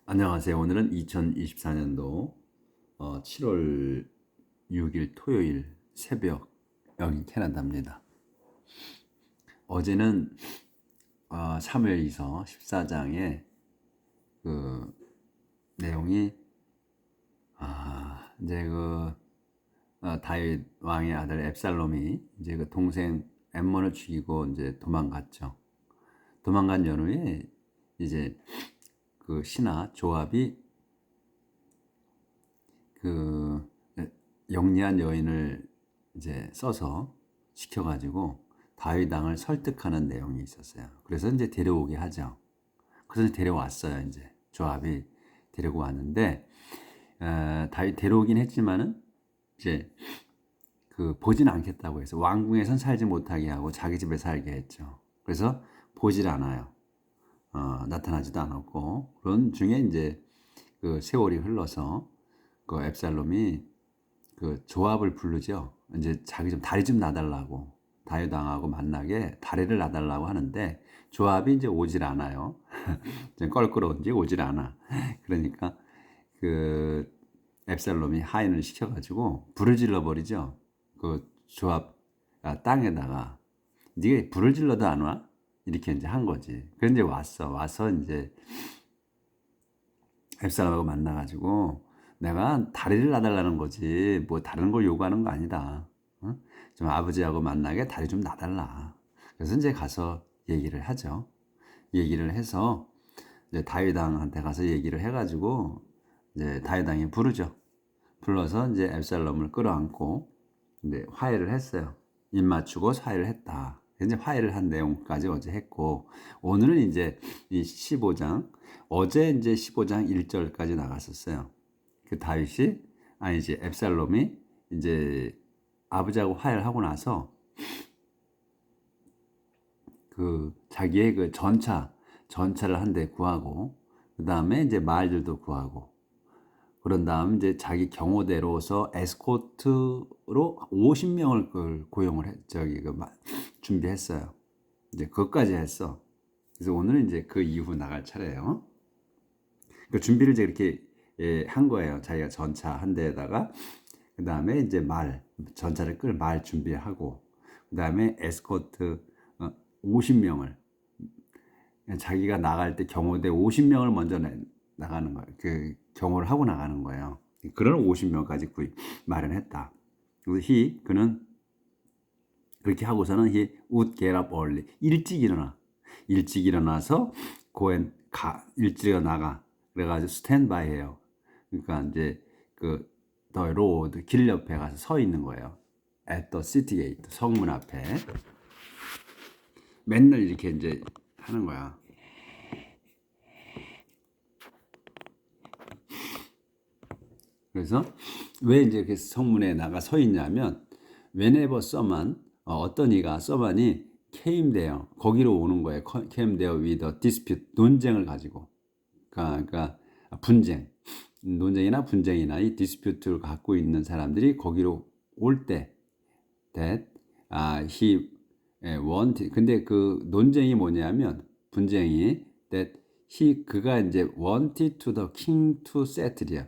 안녕하세요. 오늘은 2024년도 7월 6일 토요일 새벽 여기 캐나다입니다. 어제는 사무엘이서 14장의 그 내용이 이제 다윗 왕의 아들 앱살롬이 이제 그 동생 엠몬을 죽이고 이제 도망갔죠. 도망간 연후에 이제 그 신하 조압이 그 영리한 여인을 이제 써서 시켜가지고 다윗 왕을 설득하는 내용이 있었어요. 그래서 이제 데려오게 하죠. 그래서 데려왔어요. 이제 조합이 데리고 왔는데 다윗 데려오긴 했지만은 이제 그 보진 않겠다고 해서 왕궁에선 살지 못하게 하고 자기 집에 살게 했죠. 그래서 보질 않아요. 나타나지도 않았고 그런 중에 이제 그 세월이 흘러서 그 앱살롬이 그 조합을 부르죠. 이제 자기 좀 다리 좀 놔달라고 다윗 왕하고 만나게 다리를 놔달라고 하는데 조합이 이제 오질 않아요. 껄끄러운지 오질 않아. 그러니까 그 앱살롬이 하인을 시켜가지고 불을 질러 버리죠. 그 조합 땅에다가 네가 불을 질러도 안 와? 이렇게 이제 한 거지. 그래 이제 와서 이제 앱살롬하고 만나가지고 내가 다리를 놔달라는 거지 뭐 다른 걸 요구하는 거 아니다. 어? 좀 아버지하고 만나게 다리 좀 놔달라. 그래서 이제 가서 얘기를 하죠. 얘기를 해서 이제 다윗 왕한테 가서 얘기를 해가지고 이제 다윗 왕이 부르죠. 불러서 이제 앱살롬을 끌어안고 이제 화해를 했어요. 입 맞추고 화해를 했다. 이제 화해를 한 내용까지 어제 했고 오늘은 이제 이 15장 어제 이제 15장 1절까지 나갔었어요. 그 다윗이 이제 앱살롬이 이제 아버지하고 화해를 하고 나서 그 자기의 그 전차를 한 대 구하고 그 다음에 이제 말들도 구하고 그런 다음 이제 자기 경호대로서 에스코트로 50명을 그 고용을 준비했어요. 이제 그것까지 했어. 그래서 오늘은 이제 그 이후 나갈 차례예요. 그 준비를 이제 이렇게 한 거예요. 자기가 전차 한 대에다가 그 다음에 이제 전차를 끌 말 준비하고 그 다음에 에스코트 50명을 자기가 나갈 때 경호대 50명을 먼저 나가는 거예요. 그 경호를 하고 나가는 거예요. 그런 50명까지 마련했다. 그래서 그는 그렇게 하고서는 he would get up early. 일찍 일어나서 일찍 나가. 그래가지고 스탠바이 해요. 그러니까 이제 그 the road 길 옆에 가서 서 있는 거예요. at the city gate 성문 앞에 맨날 이렇게 이제 하는 거야. 그래서 왜 이제 이렇게 성문에 나가 서 있냐면 whenever someone 어떤 이가 someone이 came there 거기로 오는 거예요. came there with a dispute 논쟁을 가지고 그러니까 분쟁 논쟁이나 분쟁이나 이 디스퓨트를 갖고 있는 사람들이 거기로 올 때 that he wanted 근데 그 논쟁이 뭐냐면 분쟁이 that 그가 이제 wanted to the king to settle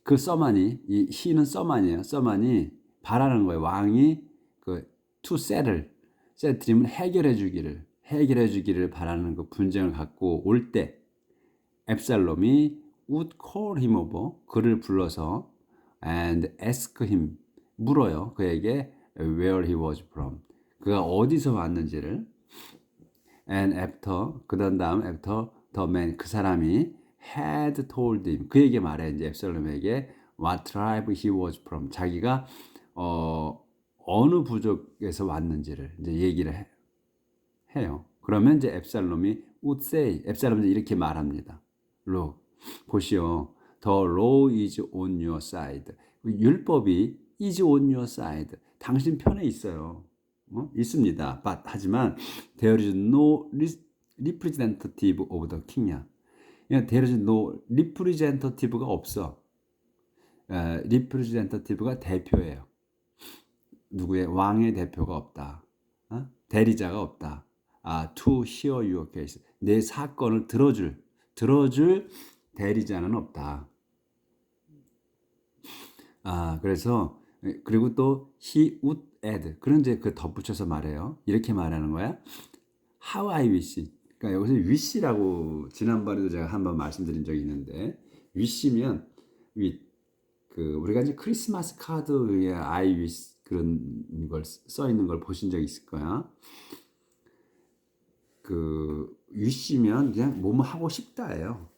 그 서만이 이 he는 서만이에요. 서만이 바라는 거예요. 왕이 그 to settle이면 해결해 주기를 바라는 그 분쟁을 갖고 올 때 앱살롬이 would call him over 그를 불러서 and ask him 물어요. 그에게 where he was from 그가 어디서 왔는지를 and after 그다음 after the man 그 사람이 had told him 그에게 말해 이제 앱살롬에게 what tribe he was from 자기가 어느 부족에서 왔는지를 이제 얘기를 해요. 그러면 이제 앱살롬이 would say 앱살롬이 이렇게 말합니다. Look 보시오. The law is on your side. 율법이 is on your side. 당신 편에 있어요. 있습니다. But 하지만 there is no representative of the king이야. there is no representative가 없어. representative가 대표예요. 누구의 왕의 대표가 없다. 대리자가 없다. to hear your case. 내 사건을 들어줄 들어줄 대리자는 없다. 그래서 그리고 또 he would add. 그런 이제 그 덧붙여서 말해요. 이렇게 말하는 거야. How I wish. 그러니까 여기서 wish라고 지난번에도 제가 한번 말씀드린 적이 있는데 wish면 우리가 이제 크리스마스 카드 위에 I wish 그런 걸 써 있는 걸 보신 적 있을 거야. 그 wish면 그냥 뭐뭐 하고 싶다예요.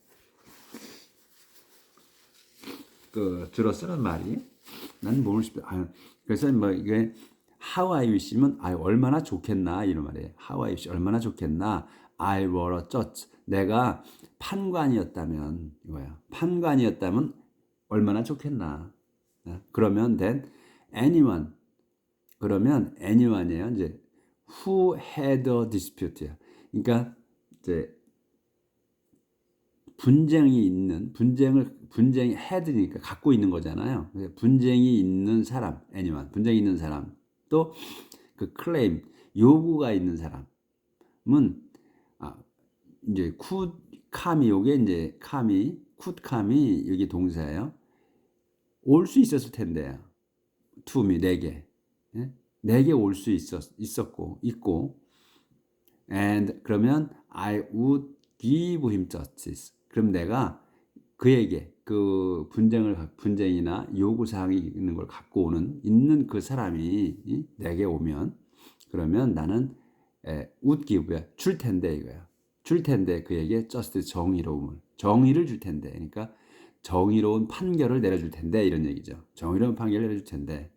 그 주로 쓰는 말이 난 뭐를 싶다. 그래서 뭐 이게 how I wish면 얼마나 좋겠나 이런 말이에요. how I wish 얼마나 좋겠나. I were a judge. 내가 판관이었다면 이거야. 판관이었다면 얼마나 좋겠나. 그러면 then anyone 그러면 anyone이에요. 이제 who had a dispute. 그러니까 이제 분쟁이 had니까 갖고 있는 거잖아요. 분쟁이 있는 사람, anyone, 분쟁이 있는 사람, 또 그 claim, 요구가 있는 사람은 이제 could come이 요게 이제 could come이 여기 동사예요. 올 수 있었을 텐데요. to me 내게, 내게 올 수 있고, and 그러면 I would give him justice. 그럼 내가 그에게 그 분쟁이나 요구사항이 있는 걸 갖고 있는 그 사람이 내게 오면 그러면 나는 would give야. 줄 텐데 이거야. 줄 텐데 그에게 justice 정의를 줄 텐데. 그러니까 정의로운 판결을 내려줄 텐데 이런 얘기죠. 정의로운 판결을 내려줄 텐데.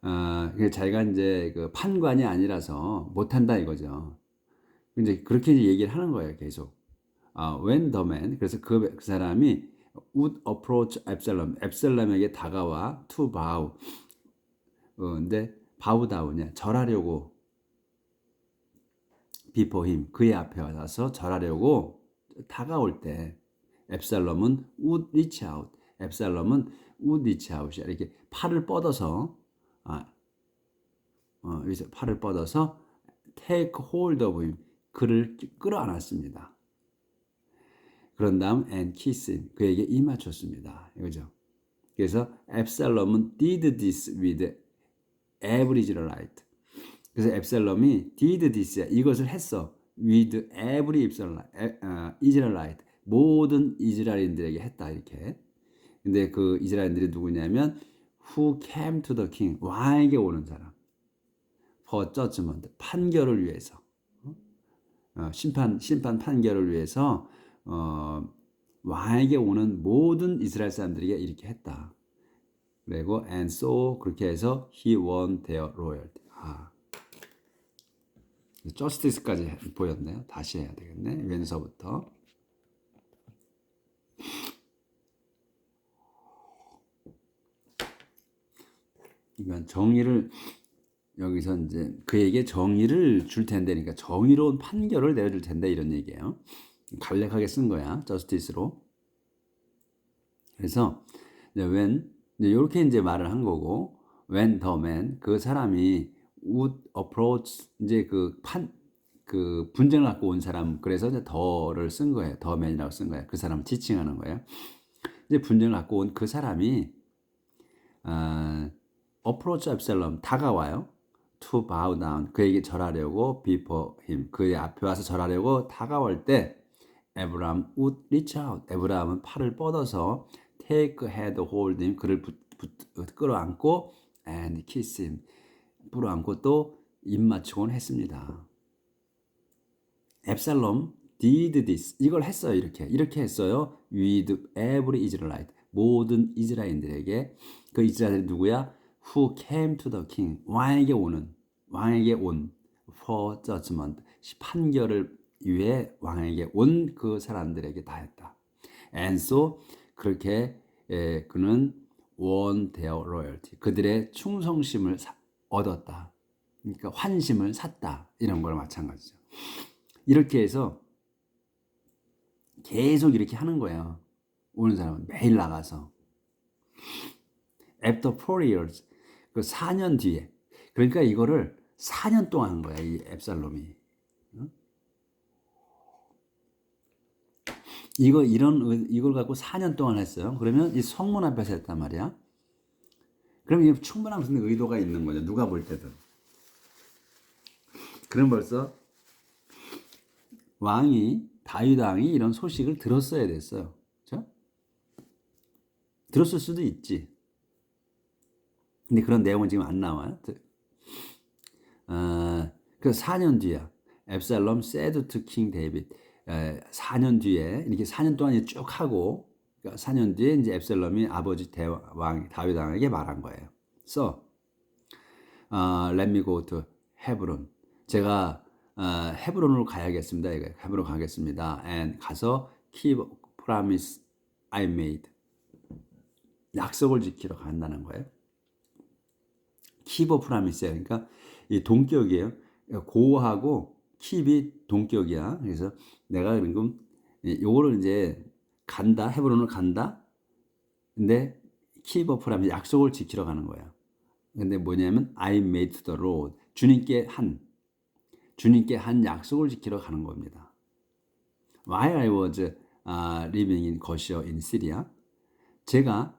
자기가 이제 그 판관이 아니라서 못한다 이거죠. 이제 그렇게 얘기를 하는 거예요, 계속. when the man, 그래서 그 사람이 would approach Absalom, 앱살롬에게 다가와 to bow. 근데 bow down이야, 절하려고 before him, 그의 앞에 와서 절하려고 다가올 때 앱살롬은 would reach out, 앱살롬은 would reach out이야. 이렇게 팔을 뻗어서 여기서 팔을 뻗어서 take hold of him, 그를 끌어안았습니다. 그런 다음 and kiss him, 그에게 입맞췄습니다. 이거죠. 그래서 앱살롬은 did this with every Israelite. 그래서 앱살롬이 did this, 이것을 했어. with every Israelite, 모든 이스라엘인들에게 했다 이렇게. 근데 그 이스라엘인들이 누구냐면 who came to the king, 왕에게 오는 사람. for judgment, 판결을 위해서. 심판 판결을 위해서 왕에게 오는 모든 이스라엘 사람들에게 이렇게 했다. 그리고 and so 그렇게 해서 he won their loyalty. justice까지 보였네요. 다시 해야 되겠네. 왼서부터. 그러니까 정의를 여기서 이제 그에게 정의를 줄 텐데, 그러니까 정의로운 판결을 내려줄 텐데 이런 얘기예요. 간략하게 쓴 거야, justice로. 그래서 이제 when 이렇게 이제 말을 한 거고, when the man, 그 사람이 would approach, 이제 그 분쟁을 갖고 온 사람, 그래서 이제 더를 쓴 거예요. the man이라고 쓴 거예요. 그 사람을 지칭하는 거예요. 이제 분쟁을 갖고 온 그 사람이 approach Absalom, 다가와요. to bow down, 그에게 절하려고 before him, 그의 앞에 와서 절하려고 다가올 때 에브라함 would reach out, 에브라함은 팔을 뻗어서 take head hold him, 그를 끌어안고 and kiss him, 끌어안고 또 입맞추곤 했습니다. 앱살롬 did this, 이걸 했어요. 이렇게 했어요. with every Israelite, 모든 이스라엘인들에게. 그 이스라엘이 누구야? who came to the king, 왕에게 온 for judgment, 판결을 위해 왕에게 온 그 사람들에게 다 했다. and so 그렇게 그는 won their loyalty, 그들의 충성심을 얻었다. 그러니까 환심을 샀다. 이런 거랑 마찬가지죠. 이렇게 해서 계속 이렇게 하는 거예요. 오는 사람은 매일 나가서. After 4 years, 그 4년 뒤에. 그러니까 이거를 4년 동안 한 거야, 이 앱살롬이. 이걸 갖고 4년 동안 했어요. 그러면 이 성문 앞에서 했단 말이야. 그럼 이게 충분한 무슨 의도가 있는 거죠. 누가 볼 때든. 그럼 벌써 다윗 왕이 이런 소식을 들었어야 됐어요. 그렇죠? 들었을 수도 있지. 근데 그런 내용은 지금 안 나와요. 그 4년 뒤야. 앱살롬 said to King David. 4년 뒤에 이렇게 4년 동안 쭉 하고, 그러니까 4년 뒤에 이제 앱살롬이 아버지 대왕 다윗 왕에게 말한 거예요. So, let me go to Hebron. 제가 헤브론으로 가야겠습니다. 헤브론 가겠습니다. And 가서 keep promise I made. 약속을 지키러 간다는 거예요. keep a promise예요. 그러니까 이 동격이에요. 고하고 keep이 동격이야. 그래서 내가 지금 요거를 이제 간다. 헤브론을 간다. 근데 keep a promise 약속을 지키러 가는 거야. 근데 뭐냐면 I made to the Lord. 주님께 한 약속을 지키러 가는 겁니다. While I was living in Goshen in Syria. 제가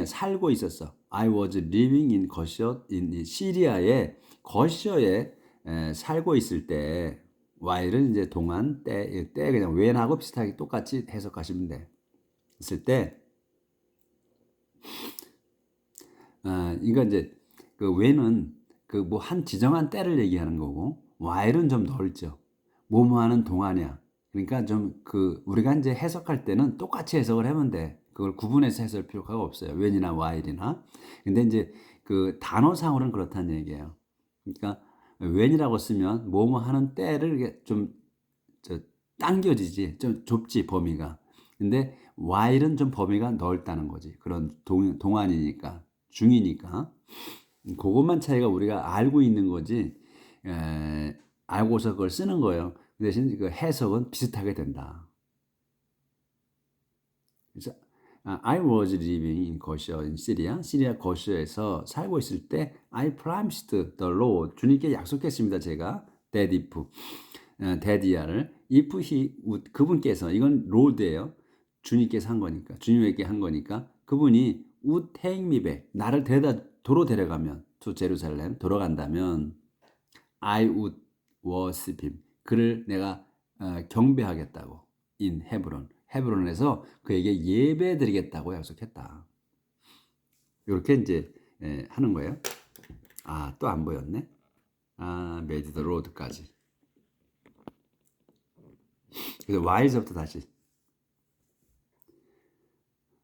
살고 있었어. I was living in Goshen in 시리아의 거셔에 살고 있을 때 while은 이제 동안 때 그냥 when하고 비슷하게 똑같이 해석하시면 돼. 있을 때 이거 이제 그 when은 그 뭐 한 지정한 때를 얘기하는 거고 while은 좀 넓죠. 뭐뭐 하는 동안이야. 그러니까 좀 그 우리가 이제 해석할 때는 똑같이 해석을 하면 돼. 그걸 구분해서 해석할 필요가 없어요. when이나 while이나. 근데 이제 그 단어상으로는 그렇다는 얘기예요. 그러니까 when이라고 쓰면 뭐뭐 하는 때를 이렇게 좀 당겨지지, 좀 좁지 범위가. 근데 while은 좀 범위가 넓다는 거지. 그런 동안이니까, 중이니까. 그것만 차이가 우리가 알고 있는 거지. 알고서 그걸 쓰는 거예요. 그 대신 그 해석은 비슷하게 된다. 그래서 I was living in Goshen in Syria. 시리아 거시에서 살고 있을 때 I promised the Lord. 주님께 약속했습니다. 제가 that if he would 그분께서 이건 Lord예요. 주님께서 한 거니까 주님에게 한 거니까 그분이 would take me back. 나를 도로 데려가면 to Jerusalem 돌아간다면 I would worship him. 그를 내가 경배하겠다고 in Hebron. 헤브론에서 그에게 예배 드리겠다고 약속했다. 이렇게 이제 하는 거예요. 또 안 보였네. made the road까지. 그래서 while부터 다시.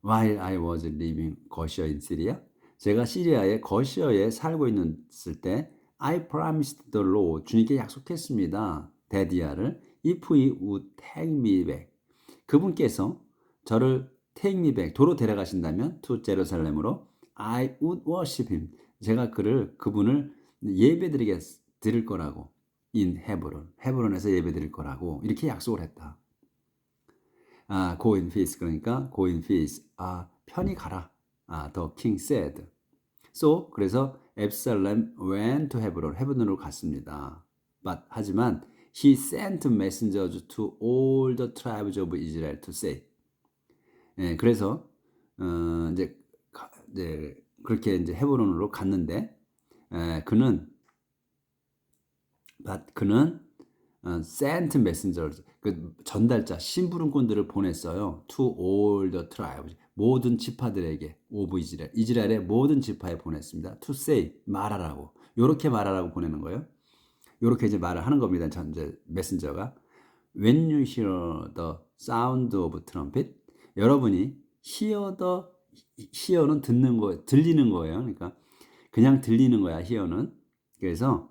While I was living Goshen in Syria. 제가 시리아의 거시어에 살고 있을 때 I promised the Lord. 주님께 약속했습니다. 데디아를 if he would take me back. 그분께서 저를 take me back 도로 데려가신다면 to 제루살렘으로 I would worship him. 제가 그분을 드릴 거라고 in 헤브론에서 예배 드릴 거라고 이렇게 약속을 했다. Go in peace 그러니까 go in peace. 편히 가라. The king said. So 그래서 앱살렘 went to 헤브론으로 갔습니다. 하지만 he sent messengers to all the tribes of Israel to say. 그래서 이제 그렇게 이제 헤브론으로 갔는데 그는 sent messengers 그 전달자 심부름꾼들을 보냈어요. to all the tribes 모든 지파들에게 of 이스라엘의 모든 지파에 보냈습니다. to say 말하라고 요렇게 말하라고 보내는 거예요. 요렇게 이제 말을 하는 겁니다. 이제 메신저가 when you hear the sound of trumpet 여러분이 hear는 듣는 거 들리는 거예요. 그러니까 그냥 들리는 거야. hear는 그래서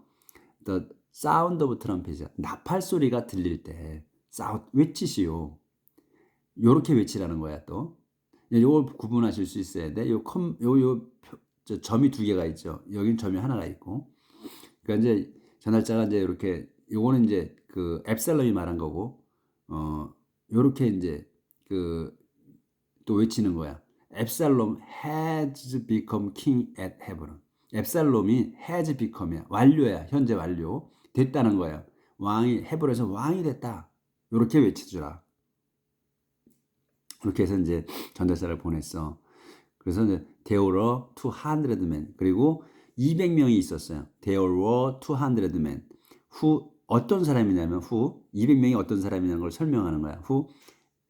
the 사운드 오브 트럼펫이야. 나팔 소리가 들릴 때 외치시오. 요렇게 외치라는 거야 또. 요걸 구분하실 수 있어야 돼. 점이 두 개가 있죠. 여긴 점이 하나가 있고. 그러니까 이제 전달자가 이제 이렇게 요거는 이제 그 앱살롬이 말한 거고 요렇게 이제 또 외치는 거야. 앱살롬 has become king at Hebron. 앱살롬이 has become이야. 완료야. 현재 완료. 됐다는 거야. 헤브론에서 왕이 됐다. 이렇게 외쳐주라. 그렇게 해서 이제 전달사를 보냈어. 그래서 이제 there were 200 men. 그리고 200명이 있었어요. there were 200 men. who 어떤 사람이냐면 who 200명이 어떤 사람이냐는 걸 설명하는 거야. who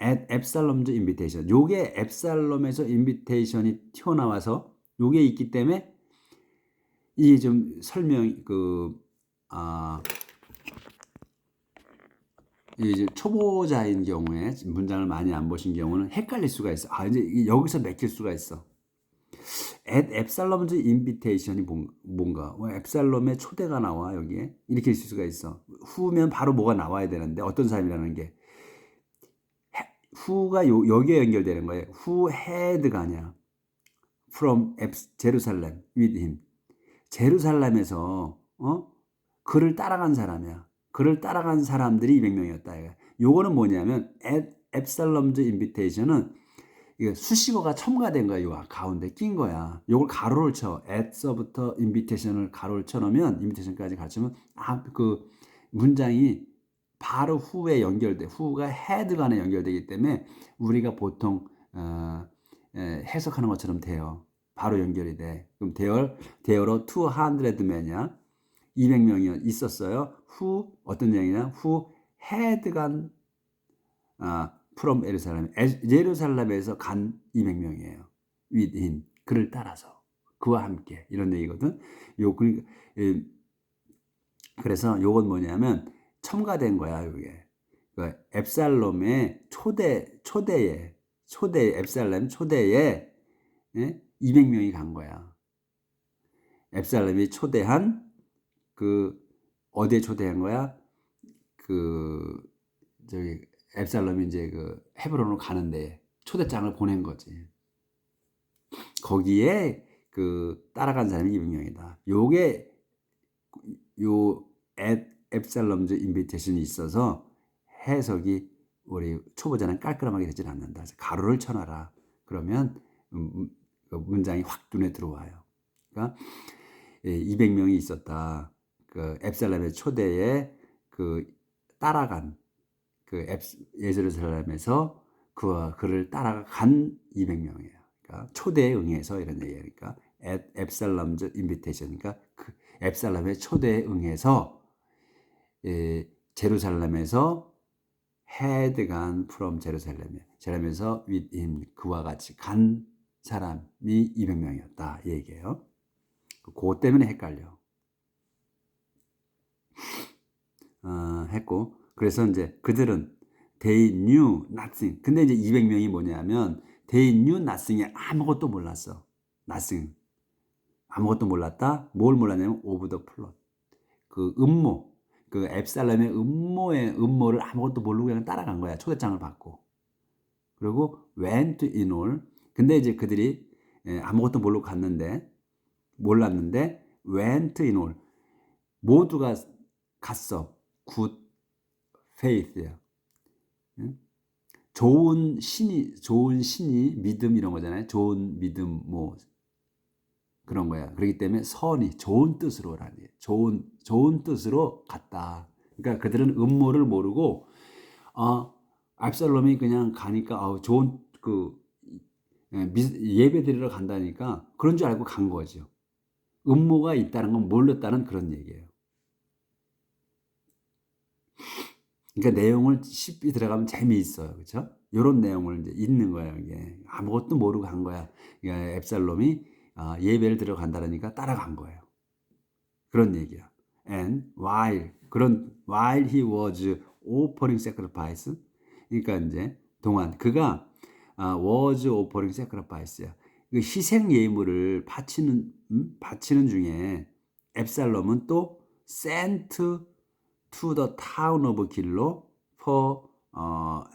at Absalom's invitation. 요게 앱살롬에서 인비테이션이 튀어나와서 요게 있기 때문에 이 좀 설명 이제 초보자인 경우에 문장을 많이 안 보신 경우는 헷갈릴 수가 있어. 이제 여기서 맥힐 수가 있어. at 앱살롬's invitation이 뭔가? 앱살롬의 초대가 나와 여기에 이렇게 있을 수가 있어. 후면 바로 뭐가 나와야 되는데 어떤 사람이라는 게 후가 여기에 연결되는 거예요. who had가 아니야. from Jerusalem with him. 제루살렘에서 그를 따라간 사람이야. 그를 따라간 사람들이 200명이었다. 요거는 뭐냐면 at Absalom's invitation은 수식어가 첨가된 거야. 요 가운데 낀 거야. 요걸 가로를 쳐. at서부터 invitation을 가로를 쳐놓으면 invitation까지 갖추면 그 문장이 바로 후에 연결돼. 후가 had 간에 연결되기 때문에 우리가 보통 해석하는 것처럼 돼요. 바로 연결이 돼. 그럼 대어로 200 men이야. 200명이 있었어요. who 어떤 얘기냐? who had gone from 예루살렘에서 간 200명이에요. with him. 그를 따라서. 그와 함께. 이런 얘기거든. 그래서 요건 뭐냐면 첨가된 거야, 이게. 앱살롬의 초대에 앱살렘 초대에 200명이 간 거야. 앱살렘이 초대한 어디에 초대한 거야? 앱살롬이 이제 헤브론으로 가는데 초대장을 보낸 거지. 거기에 따라간 사람이 200명이다. 요게 앱살롬즈 인비테이션이 있어서 해석이 우리 초보자는 깔끔하게 되질 않는다. 그래서 가로를 쳐놔라. 그러면 문장이 확 눈에 들어와요. 그러니까 200명이 있었다. 앱살렘의 초대에 따라간 예루살렘에서 그를 따라간 200명이에요. 그러니까 초대에 응해서 이런 얘기예요. 그러니까 앱살롬즈 인비테이션. 그러니까 앱살렘의 초대에 응해서 제루살렘에서 had gone from 제루살렘에서 with him 그와 같이 간 사람이 200명이었다 이 얘기예요. 그거 때문에 헷갈려. 했고 그래서 이제 그들은 they knew nothing. 근데 이제 200명이 뭐냐면 they knew nothing에 아무것도 몰랐어. nothing. 아무것도 몰랐다. 뭘 몰랐냐면 of the plot. 음모. 앱살렘의 음모를 아무것도 모르고 그냥 따라간 거야. 초대장을 받고. 그리고 went in all. 근데 이제 그들이 아무것도 모르고 몰랐는데 went in all. 모두가 갔어. good faith야. 좋은 신이 믿음 이런 거잖아요. 좋은 믿음 뭐 그런 거야. 그렇기 때문에 선이 좋은 뜻으로라니. 좋은 뜻으로 갔다. 그러니까 그들은 음모를 모르고 압살롬이 그냥 가니까 좋은 예배 드리러 간다니까 그런 줄 알고 간 거죠. 음모가 있다는 건 몰랐다는 그런 얘기예요. 그러니까 내용을 쉽게 들어가면 재미있어요. 그렇죠? 이런 내용을 이제 읽는 거예요. 이게 아무것도 모르고 간 거야. 그러니까 앱살롬이 예배를 들어간다니까 따라간 거예요. 그런 얘기야. And while he was offering sacrifice, 그러니까 이제 동안 그가 was offering sacrifice야. 희생 예물을 바치는 중에 앱살롬은 또 sent to the town of Gilo for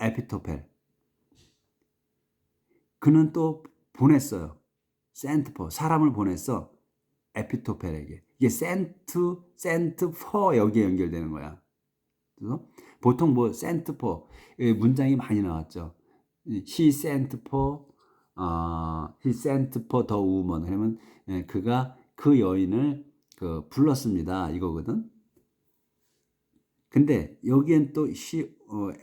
에피토펠. 그는 또 보냈어요. sent for 사람을 보냈어. 에피토펠에게. 이게 sent for 여기에 연결되는 거야. 그래서 보통 뭐 sent for 문장이 많이 나왔죠. he sent for the woman. 그러면 그가 그 여인을 불렀습니다. 이거거든. 근데 여기엔 또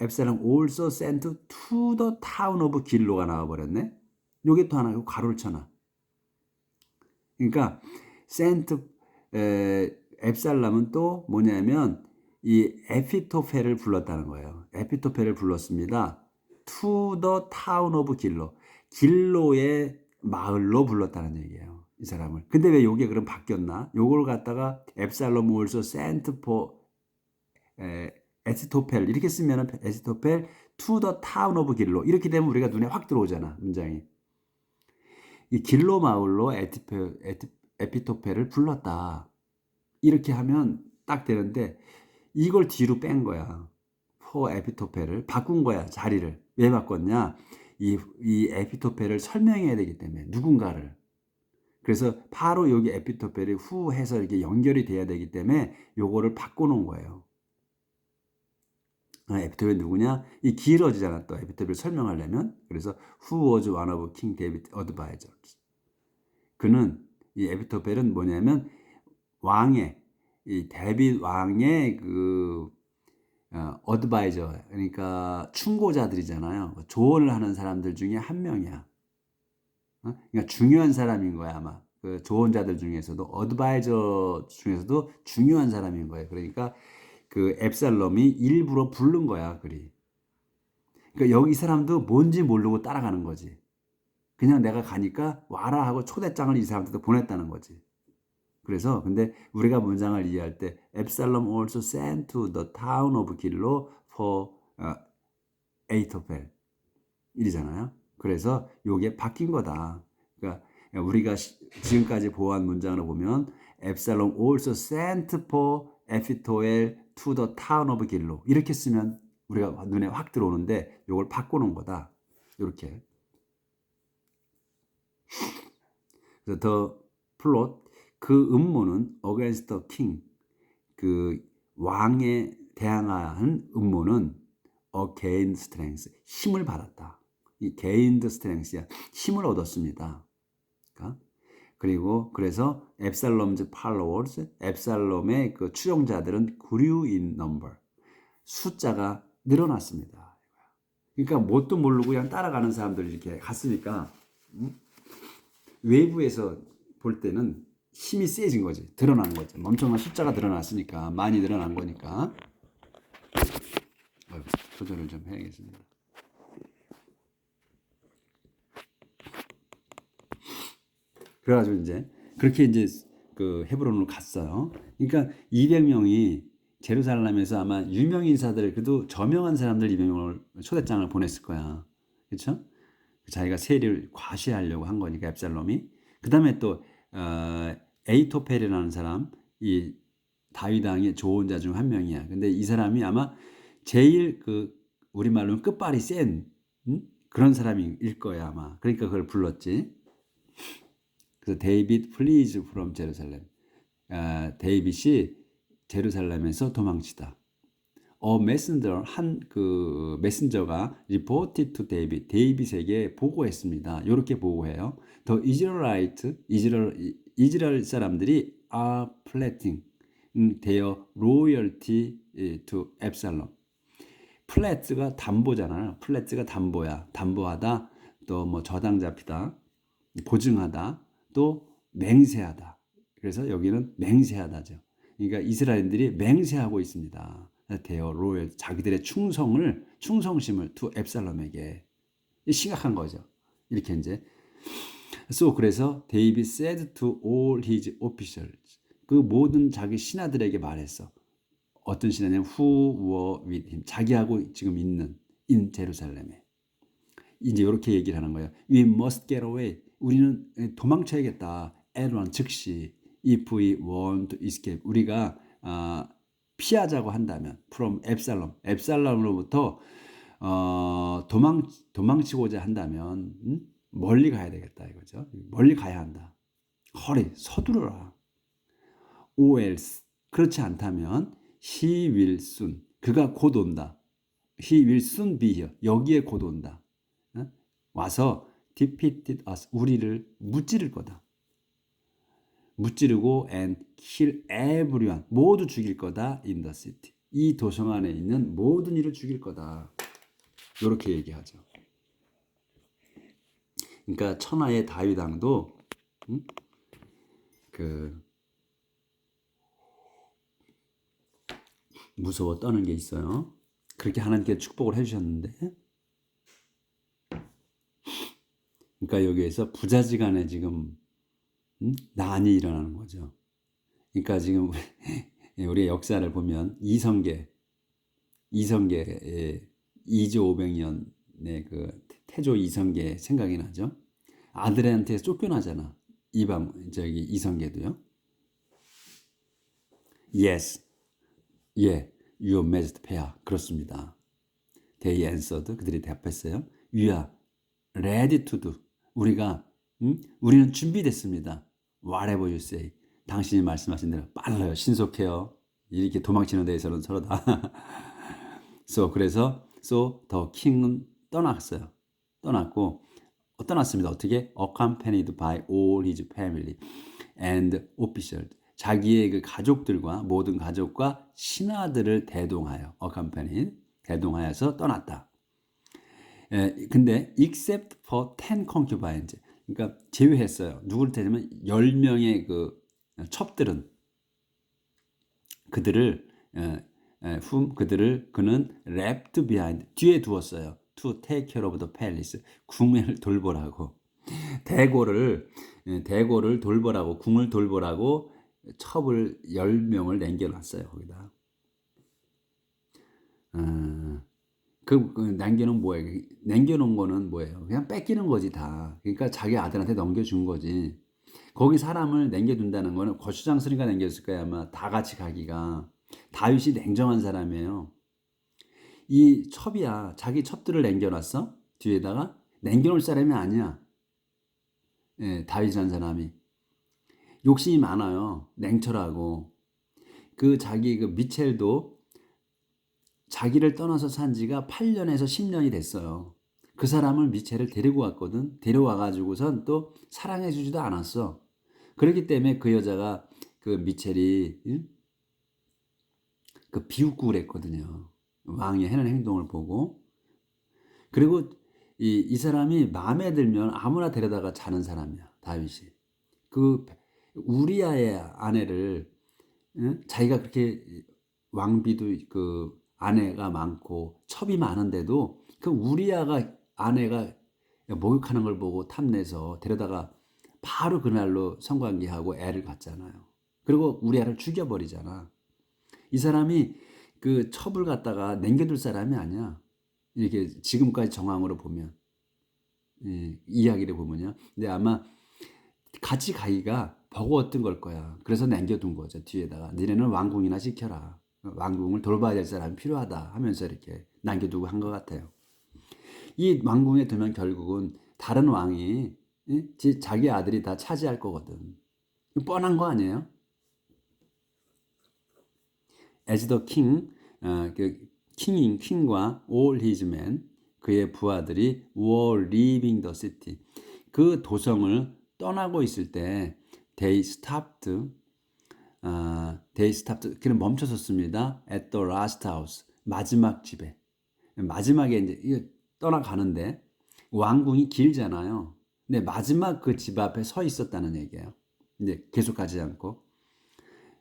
앱살롬 also sent to the town of 길로가 나와버렸네. 요게 또 하나 가로를 쳐놔. 그러니까 sent 앱살롬은 또 뭐냐면 이 에피토펠을 불렀다는 거예요. 에피토펠을 불렀습니다. to the town of 길로. 길로의 마을로 불렀다는 얘기예요. 이 사람을. 근데 왜 요게 그럼 바뀌었나? 요걸 갖다가 앱살롬 also sent for 에스토펠 이렇게 쓰면은 에스토펠 to the town of 길로 이렇게 되면 우리가 눈에 확 들어오잖아. 문장이. 이 길로 마을로 에피토펠을 불렀다. 이렇게 하면 딱 되는데 이걸 뒤로 뺀 거야. for 에피토펠을 바꾼 거야. 자리를. 왜 바꿨냐? 이 에피토펠을 설명해야 되기 때문에 누군가를. 그래서 바로 여기 에피토펠이 후 해서 이렇게 연결이 돼야 되기 때문에 요거를 바꿔놓은 거예요. 에피토펠이 누구냐? 이 길어지잖아. 또 에피토펠을 설명하려면. 그래서 who was one of King David's advisors. 그는 이 에피토펠은 뭐냐면 왕의 이 데빗 왕의 그 어드바이저 그러니까 충고자들이잖아요. 조언을 하는 사람들 중에 한 명이야. 그러니까 중요한 사람인 거야 아마. 그 조언자들 중에서도 어드바이저 중에서도 중요한 사람인 거예요. 그러니까 그 앱살롬이 일부러 부른 거야 글이. 그러니까 여기 이 사람도 뭔지 모르고 따라가는 거지. 그냥 내가 가니까 와라 하고 초대장을 이 사람한테 보냈다는 거지. 그래서 근데 우리가 문장을 이해할 때 앱살롬 also sent to the town of 길로 for 에이토펠 이잖아요. 그래서 요게 바뀐 거다. 그러니까 우리가 지금까지 보아한 문장을 보면 앱살롬 also sent for 에피토엘 to the town of 길로 이렇게 쓰면 우리가 눈에 확 들어오는데 요걸 바꿔놓은 거다. 이렇게. 그래서 더 플롯 그 음모는 against the king 그 왕에 대항한 음모는 gained strength 힘을 받았다. 이 gained strength야 힘을 얻었습니다. 그러니까 그리고 그래서 앱살롬's followers 앱살롬의 그 추종자들은 grew in number 숫자가 늘어났습니다. 그러니까 뭣도 모르고 그냥 따라가는 사람들 이렇게 갔으니까 외부에서 볼 때는 힘이 세진 거지. 드러난 거지. 엄청난 숫자가 드러났으니까 많이 드러난 거니까 조절을 좀 해야겠습니다. 그래가지고 이제 그렇게 이제 그 헤브론으로 갔어요. 그러니까 200명이 제루살렘에서 아마 유명 인사들 그래도 저명한 사람들 200명을 초대장을 보냈을 거야. 그렇죠? 자기가 세리를 과시하려고 한 거니까 앱살롬이. 그다음에 또 에이토펠이라는 사람 이 다윗 왕의 조언자 중 한 명이야. 근데 이 사람이 아마 제일 그 우리말로는 끝발이 센 그런 사람일 거야 아마. 그러니까 그걸 불렀지. 그래서 데이빗 플리즈 프롬 제루살렘. 데이빗이 제루살렘에서 도망치다. 메신저 한 그 메신저가 reported to 데이빗 데이빗에게 보고했습니다. 이렇게 보고해요. 더 이스라엘ite 이스라엘 사람들이 are pledging their loyalty to 앱살롬. 플랫즈가 담보잖아요. 플랫즈가 담보야. 담보하다 또 뭐 저당 잡히다 보증하다 또 맹세하다. 그래서 여기는 맹세하다죠. 그러니까 이스라엘인들이 맹세하고 있습니다. 대여 로열 자기들의 충성심을 투 앱살롬에게 심각한 거죠. 이렇게 이제 그래서 데이빗 said to all his officials 그 모든 자기 신하들에게 말했어. 어떤 신하냐면 who were with him 자기하고 지금 있는 in 제루살렘에 이제 이렇게 얘기를 하는 거예요. We must get away 우리는 도망쳐야겠다. at once 즉시 if we want to escape 우리가 피하자고 한다면 from 앱살롬으로부터 도망치고자 한다면 멀리 가야 되겠다 이거죠. 멀리 가야 한다. 허리 서두르라. or else 그렇지 않다면 he will soon 그가 곧 온다. he will soon be here 여기에 곧 온다. 와서 defeated us 우리를 무찌를 거다. 무찌르고 and kill everyone 모두 죽일 거다 in the city 이 도성 안에 있는 모든 이를 죽일 거다. 이렇게 얘기하죠. 그러니까 천하의 다윗 왕도 그 무서워 떠는 게 있어요. 그렇게 하나님께 축복을 해주셨는데, 그러니까 여기에서 부자지간에 지금 난이 일어나는 거죠. 그러니까 지금 우리의 역사를 보면 이성계의 2조 500년의 그 태조 이성계 생각이 나죠. 아들한테 쫓겨나잖아. 이성계도요. Yes, 예, you must pay. 그렇습니다. They answered. 그들이 대답했어요. We are ready to do. 우리는 준비됐습니다. Whatever you say. 당신이 말씀하신 대로 빨라요. 신속해요. 이렇게 도망치는 데에서는 서로 다. 그래서 the king은 떠났어요. 떠났습니다. 어떻게? Accompanied by all his family and officials. 자기의 그 가족들과 모든 가족과 신하들을 대동하여 대동하여서 떠났다. 근데 except for 10 concubines. 그러니까 제외했어요. 누구를 대냐면 10명의 그 첩들은 그는 left behind 뒤에 두었어요. to take care of the palace. 궁을 돌보라고. 대궐을 돌보라고, 궁을 돌보라고 첩을 10명을 남겨놨어요. 거기다. 남겨놓은 뭐예요? 남겨놓은 거는 뭐예요? 그냥 뺏기는 거지 다. 그러니까 자기 아들한테 넘겨준 거지. 거기 사람을 남겨둔다는 거는 거추장스러니까 남겼을 거야. 아마 다 같이 가기가. 다윗이 냉정한 사람이에요. 이 첩이야. 자기 첩들을 남겨놨어. 뒤에다가 남겨놓을 사람이 아니야. 다윗이라는 사람이 욕심이 많아요. 냉철하고. 자기 미첼도 자기를 떠나서 산 지가 8년에서 10년이 됐어요. 그 사람을 미첼을 데리고 왔거든. 데려와가지고선 또 사랑해주지도 않았어. 그렇기 때문에 그 여자가 미첼이 비웃고 그랬거든요. 왕이 하는 행동을 보고. 그리고 이 사람이 마음에 들면 아무나 데려다가 자는 사람이야. 다윗이. 우리아의 아내를 자기가 그렇게 왕비도 아내가 많고 첩이 많은데도 우리아가 아내가 목욕하는 걸 보고 탐내서 데려다가 바로 그날로 성관계하고 애를 갖잖아요. 그리고 우리아를 죽여버리잖아. 이 사람이 첩을 갖다가 남겨둘 사람이 아니야. 이렇게 지금까지 정황으로 보면, 이야기를 보면요. 근데 아마 같이 가기가 버거웠던 걸 거야. 그래서 남겨둔 거죠. 뒤에다가 니네는 왕궁이나 지켜라. 왕궁을 돌봐야 될 사람이 필요하다 하면서 이렇게 남겨두고 한 것 같아요. 이 왕궁에 두면 결국은 다른 왕이 자기 아들이 다 차지할 거거든. 뻔한 거 아니에요? As the king, 킹과 all his men, 그의 부하들이 were leaving the city. 그 도성을 떠나고 있을 때 they stopped, 그는 멈춰섰습니다. at the last house, 마지막 집에. 마지막에 이제 떠나가는데 왕궁이 길잖아요. 근데 마지막 그 집 앞에 서 있었다는 얘기예요. 이제 계속 가지 않고.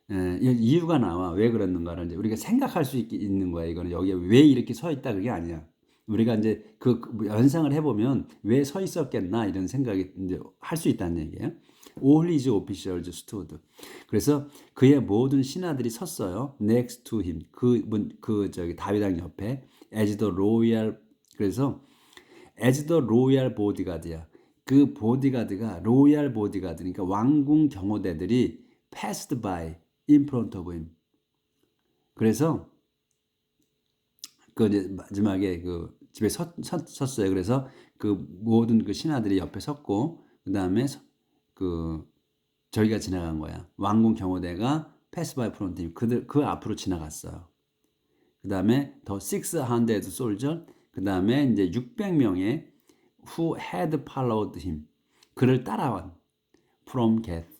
이유가 나와. 왜 그랬는가를 이제 우리가 생각할 수 있는 거야. 이거는 여기에 왜 이렇게 서 있다 그게 아니야. 우리가 이제 연상을 해보면 왜 서 있었겠나 이런 생각이 이제 할 수 있다는 얘기예요. All his officials stood. 그래서 그의 모든 신하들이 섰어요. Next to him. 다윗 왕 옆에. As the royal. 그래서 as the royal bodyguard야. 그 보디가드가 로얄 보디가드. 그러니까 왕궁 경호대들이 passed by in front of him. 그래서 이제 마지막에 집에 섰어요. 그래서 모든 신하들이 옆에 섰고, 그 다음에 저기가 지나간 거야. 왕궁 경호대가 pass by front of him. 그 앞으로 지나갔어요. 그 다음에 더 600 soldier. 그 다음에 이제 600명의 who had followed him. 그를 따라온 from Gath.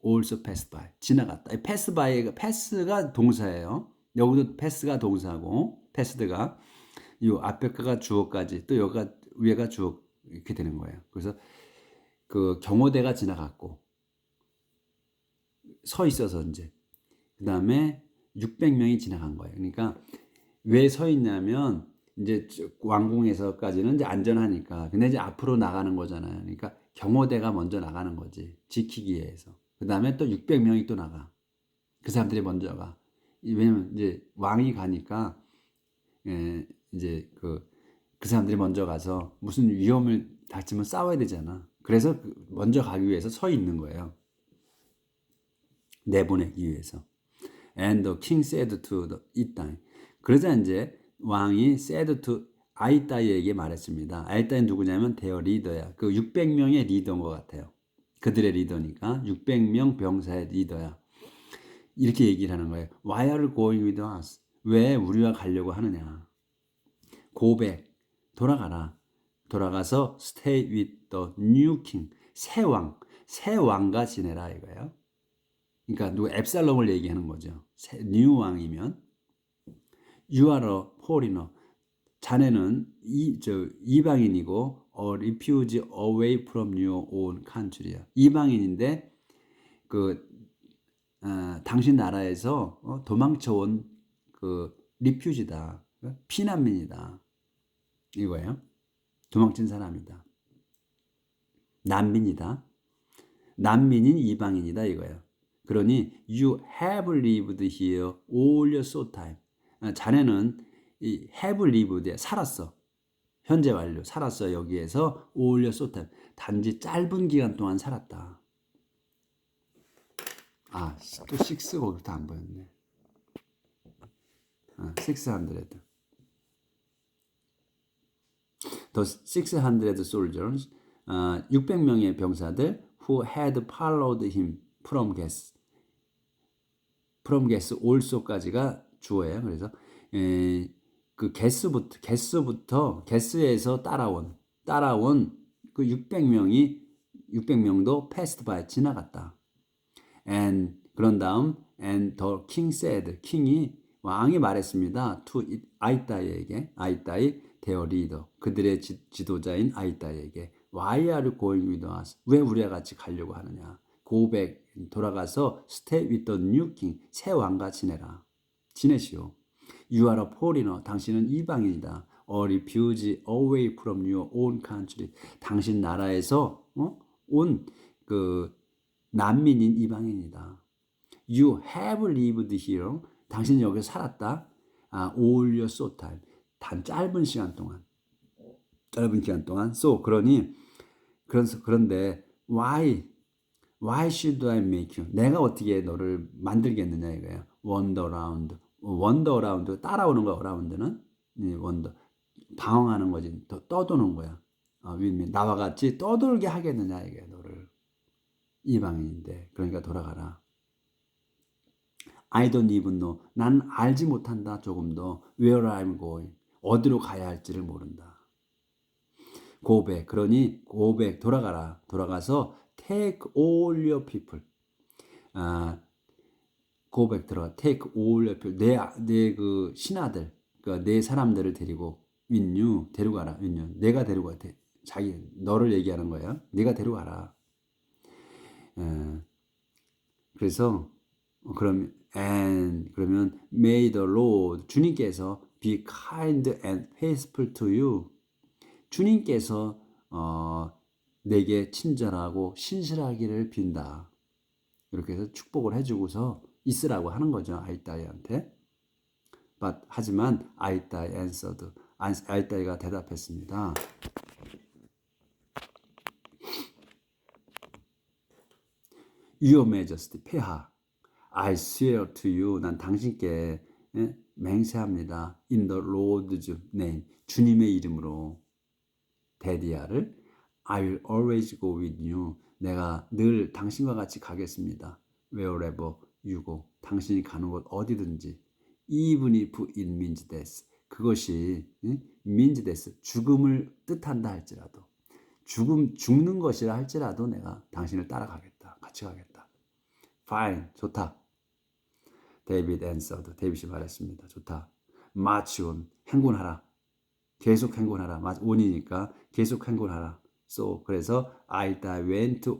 also passed by. 지나갔다. pass by가 동사예요. 여기도 패스가 동사고 패스드가 요 앞에 거가 주어까지 또 여기가 위에가 주어 이렇게 되는 거예요. 그래서 그 경호대가 지나갔고 서 있어서 이제 그다음에 600명이 지나간 거예요. 그러니까 왜 서 있냐면 이제 왕궁에서까지는 이제 안전하니까. 근데 이제 앞으로 나가는 거잖아요. 그러니까 경호대가 먼저 나가는 거지. 지키기 위해서. 그다음에 또 600명이 또 나가. 그 사람들이 먼저 가. 왜냐면 이제 왕이 가니까 이제 그 사람들이 먼저 가서 무슨 위험을 닥치면 싸워야 되잖아. 그래서 먼저 가기 위해서 서 있는 거예요. 내보내기 위해서. And the king said to the 이따이. 그러자 이제 왕이 said to 아이따이에게 말했습니다. 아이따이 누구냐면 대어 리더야. 그 600명의 리더인 것 같아요. 그들의 리더니까 600명 병사의 리더야. 이렇게 얘기를 하는 거예요. Why are you going with us? 왜 우리와 가려고 하느냐? 고백, 돌아가라. 돌아가서 stay with the new king. 새 왕, 새 왕과 지내라 이거예요. 그러니까 누구 앱살롬을 얘기하는 거죠. 뉴 왕이면 you are a foreigner. 자네는 이방인이고 a refugee away from your own country야. 이방인인데 당신 나라에서 도망쳐온 리퓨지다. 피난민이다. 이거예요. 도망친 사람이다. 난민이다. 난민인 이방인이다 이거예요. 그러니 you have lived here all your so time. 자네는 이 have lived에 살았어. 현재 완료. 살았어. 여기에서 all your so time. 단지 짧은 기간 동안 살았다. 또 6 거기부터 안 보였네. 600. The 600 soldiers, 600명의 병사들 who had followed him from Ges. from Ges also까지가 주어예요. 그래서 그 게스부터 게스에서 따라온 그 600명도 passed by 지나갔다. And 그런 다음 and the king said 왕이 말했습니다. to 아이따이에게 아이따이 their leader 그들의 지도자인 아이따이에게 Why are you going with us? 왜 우리와 같이 가려고 하느냐? 고백 돌아가서 stay with the new king 새 왕과 지내시오. You are a foreigner 당신은 이방인이다. A refugee away from your own country 당신 나라에서 온 난민인 이방인이다. You have lived here 당신이 여기서 살았다. all your so time 단 짧은 시간 동안 so 그런데 why should I make you 내가 어떻게 너를 만들겠느냐 이거예요. wander around 따라오는 거 around는 wander 방황하는 거지 떠도는 거야. 나와 같이 떠돌게 하겠느냐 이게 너를 이방인인데 그러니까 돌아가라. I don't even know. 난 알지 못한다 조금도. Where I'm going. 어디로 가야 할지를 모른다. 고백. 그러니 고백 돌아가라. 돌아가서 take all your people. 고백 들어가. take all your people. 내 그 신하들, 내 사람들을 데리고 with you 데려가라. with you. 내가 데려가. 너를 얘기하는 거예요. 네가 데려가라. 그래서 그러면 may the Lord 주님께서 be kind and faithful to you 주님께서 내게 친절하고 신실하기를 빈다. 이렇게 해서 축복을 해주고서 있으라고 하는 거죠. 아이따이한테. 하지만 아이따이 answered. 아이따이가 대답했습니다. Your Majesty, 폐하. I swear to you, 난 당신께 맹세합니다. In the Lord's name, 주님의 이름으로 데디아를 I will always go with you. 내가 늘 당신과 같이 가겠습니다. Wherever you go, 당신이 가는 곳 어디든지. Even if it means death, 그것이 means death, 죽음을 뜻한다 할지라도, 죽는 것이라 할지라도 내가 당신을 따라가겠다. 같이 가겠다. Fine, 좋다. 데이빗 앤서드. 데이빗이 말했습니다. 좋다. march on. 행군하라. 계속 행군하라. on이니까 계속 행군하라. So 그래서 아이다 went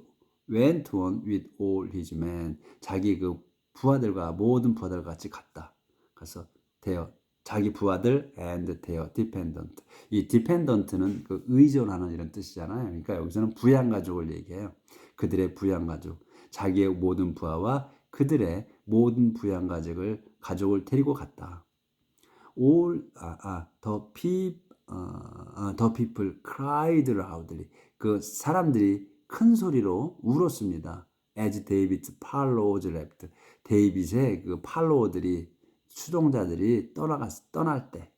on with all his men. 자기 그 부하들과 모든 부하들 같이 갔다. 그래서 자기 부하들 and their dependent. 이 dependent는 그 의존하는 이런 뜻이잖아요. 그러니까 여기서는 부양가족을 얘기해요. 그들의 부양가족. 자기의 모든 부하와 그들의 모든 가족을 데리고 갔다. The people cried loudly. 그 사람들이 큰 소리로 울었습니다. As David's followers left. 데이빗의 그 팔로워들이 추종자들이 떠날 때.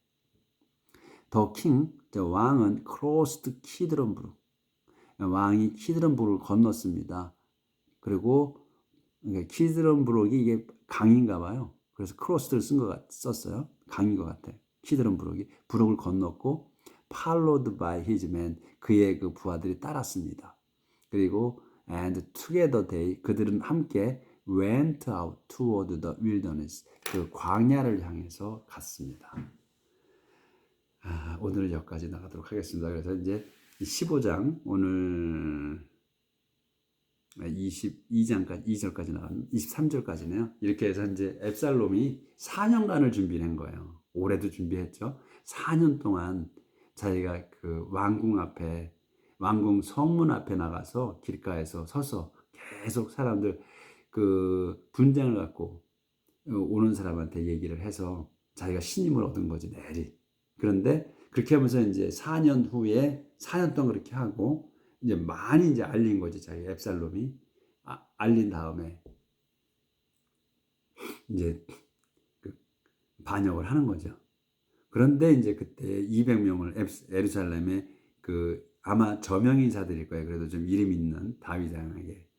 The king, 왕은 crossed 키드론 브룩. 왕이 키드론 브룩을 건넜습니다. 그리고 키드론 브룩이 이게 강인가 봐요. 그래서 크로스를 썼어요. 강인 것 같아. 키드론 브룩을 건넜고 followed by his men. 그의 그 부하들이 따랐습니다. 그리고 and together they. 그들은 함께 went out toward the wilderness. 그 광야를 향해서 갔습니다. 오늘은 여기까지 나가도록 하겠습니다. 그래서 이제 15장 오늘 22장까지 2절까지 나간 23절까지네요. 이렇게 해서 이제 앱살롬이 4년간을 준비한 거예요. 올해도 준비했죠. 4년 동안 자기가 그 왕궁 성문 앞에 나가서 길가에서 서서 계속 사람들 그 분쟁을 갖고 오는 사람한테 얘기를 해서 자기가 신임을 얻은 거지, 내리. 그런데 그렇게 하면서 이제 4년 후에 4년 동안 그렇게 하고 이제 많이 이제 알린 거지, 자기 앱살롬이. 알린 다음에 이제 그 반역을 하는 거죠. 그런데 이제 그때 200명을 예루살렘에 그 아마 저명인사들일 거예요. 그래도 좀 이름 있는 다윗 왕에게,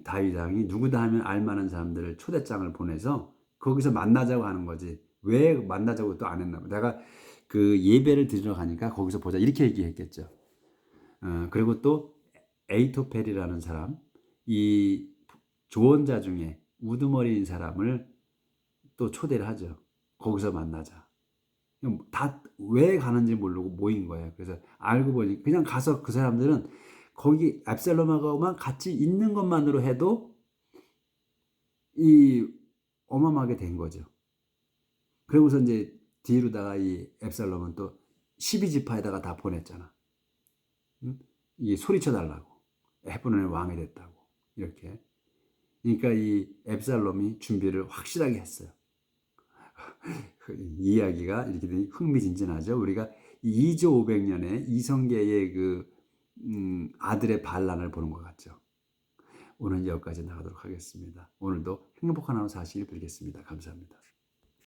다윗 왕이 누구다 하면 알만한 사람들을 초대장을 보내서 거기서 만나자고 하는 거지. 왜 만나자고 또 안 했나 봐. 내가 그 예배를 드리러 가니까 거기서 보자 이렇게 얘기했겠죠. 그리고 또 에이토펠이라는 사람, 이 조언자 중에 우두머리인 사람을 또 초대를 하죠. 거기서 만나자. 다 왜 가는지 모르고 모인 거예요. 그래서 알고 보니 그냥 가서 그 사람들은 거기 압살롬하고만 같이 있는 것만으로 해도 이 어마어마하게 된 거죠. 그러고서 이제 뒤로다가 이 압살롬은 또 12지파에다가 다 보냈잖아. 이 소리쳐 달라고. 헤브론의 왕이 됐다고. 이렇게. 그러니까 이 압살롬이 준비를 확실하게 했어요. 이야기가 이렇게 되니 흥미진진하죠. 우리가 2조 500년에 이성계의 그 아들의 반란을 보는 것 같죠. 오늘 여기까지 나가도록 하겠습니다. 오늘도 행복한 하루 사시길 빌겠습니다. 감사합니다.